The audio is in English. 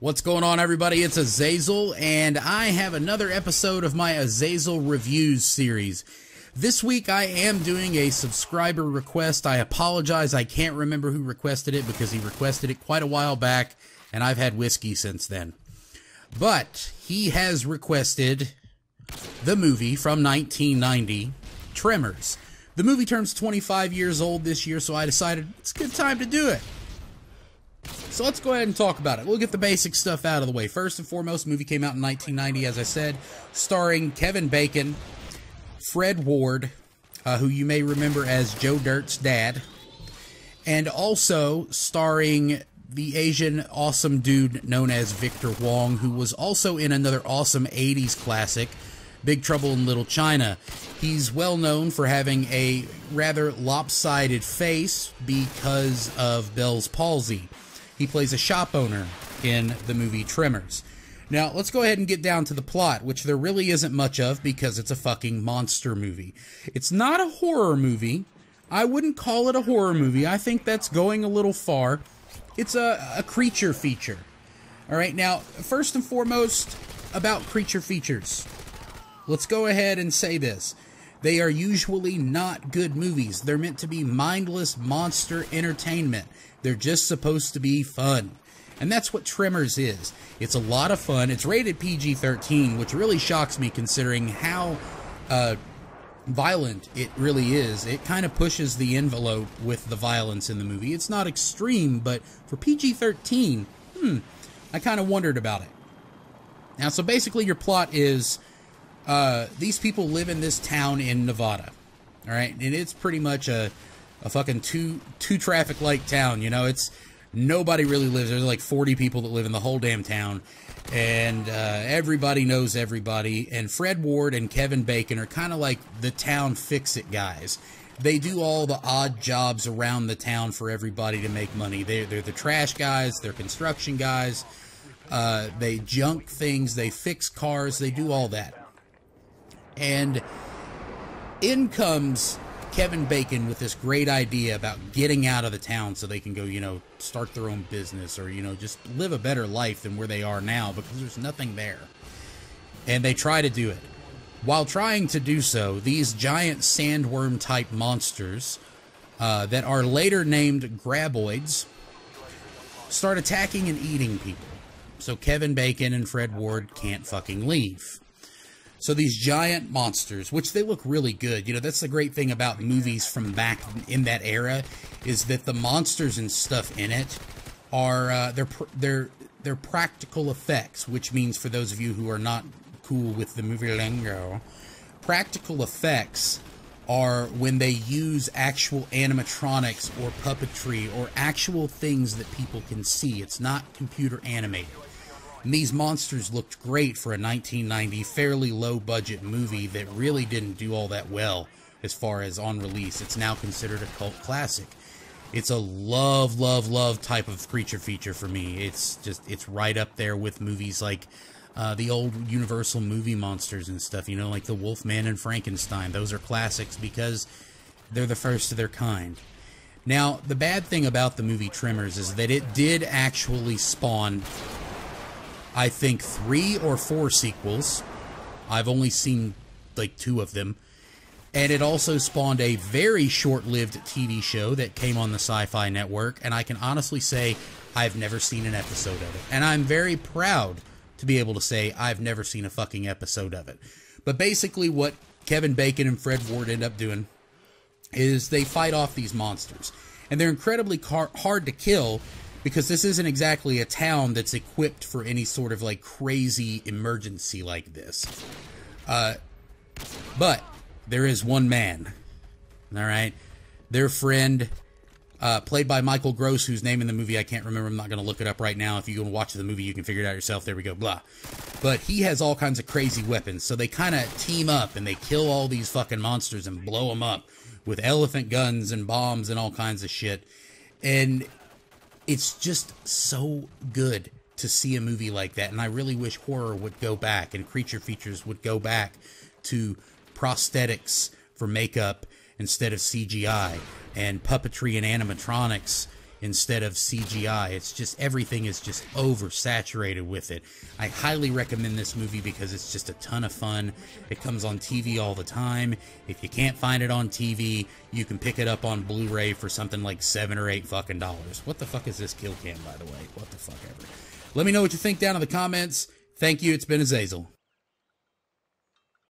What's going on, everybody? It's Azazel, and I have another episode of my Azazel Reviews series. This week, I am doing a subscriber request. I apologize, I can't remember who requested it because he requested it quite a while back, and I've had whiskey since then. But he has requested the movie from 1990, Tremors. The movie turns 25 years old this year, so I decided it's a good time to do it. So let's go ahead and talk about it. We'll get the basic stuff out of the way. First and foremost, the movie came out in 1990, as I said, starring Kevin Bacon, Fred Ward, who you may remember as Joe Dirt's dad, and also starring the Asian awesome dude known as Victor Wong, who was also in another awesome 80s classic, Big Trouble in Little China. He's well known for having a rather lopsided face because of Bell's palsy. He plays a shop owner in the movie Tremors. Now, let's go ahead and get down to the plot, which there really isn't much of because it's a fucking monster movie. It's not a horror movie. I wouldn't call it a horror movie. I think that's going a little far. It's a creature feature. Alright, now, first and foremost, about creature features. Let's go ahead and say this. They are usually not good movies. They're meant to be mindless monster entertainment. They're just supposed to be fun. And that's what Tremors is. It's a lot of fun. It's rated PG-13, which really shocks me considering how violent it really is. It kind of pushes the envelope with the violence in the movie. It's not extreme, but for PG-13, I kind of wondered about it. Now, so basically your plot is these people live in this town in Nevada. Alright? And it's pretty much a fucking two traffic light town, you know. It's nobody really lives. There's like 40 people that live in the whole damn town, and everybody knows everybody. And Fred Ward and Kevin Bacon are kind of like the town fix-it guys. They do all the odd jobs around the town for everybody to make money. They're the trash guys. They're construction guys. They junk things. They fix cars. They do all that. And in comes Kevin Bacon with this great idea about getting out of the town so they can go, you know, start their own business or, you know, just live a better life than where they are now because there's nothing there. And they try to do it. While trying to do so, these giant sandworm-type monsters that are later named graboids start attacking and eating people. So Kevin Bacon and Fred Ward can't fucking leave. So these giant monsters, which they look really good, you know, that's the great thing about movies from back in that era, is that the monsters and stuff in it are, they're practical effects, which means for those of you who are not cool with the movie lingo, practical effects are when they use actual animatronics or puppetry or actual things that people can see. It's not computer animated. And these monsters looked great for a 1990 fairly low-budget movie that really didn't do all that well as far as on release. It's now considered a cult classic. It's a love, love, love type of creature feature for me. It's right up there with movies like the old Universal movie monsters and stuff, you know, like the Wolfman and Frankenstein. Those are classics because they're the first of their kind. Now, the bad thing about the movie Tremors is that it did actually spawn, I think, 3 or 4 sequels. I've only seen like 2 of them. And it also spawned a very short-lived TV show that came on the Sci-Fi Network, and I can honestly say I've never seen an episode of it. And I'm very proud to be able to say I've never seen a fucking episode of it. But basically what Kevin Bacon and Fred Ward end up doing is they fight off these monsters. And they're incredibly hard to kill, because this isn't exactly a town that's equipped for any sort of, like, crazy emergency like this. But there is one man, alright? Their friend, played by Michael Gross, whose name in the movie I can't remember. I'm not going to look it up right now. If you go and watch the movie, you can figure it out yourself. There we go, blah. But he has all kinds of crazy weapons, so they kind of team up, and they kill all these fucking monsters and blow them up with elephant guns and bombs and all kinds of shit. And it's just so good to see a movie like that, and I really wish horror would go back and creature features would go back to prosthetics for makeup instead of CGI, and puppetry and animatronics instead of CGI. It's just, everything is just oversaturated with it. I highly recommend this movie because it's just a ton of fun. It comes on TV all the time. If you can't find it on TV, you can pick it up on Blu-ray for something like $7 or $8 fucking dollars. What the fuck is this kill cam, by the way? What the fuck ever. Let me know what you think down in the comments. Thank you. It's been Azazel.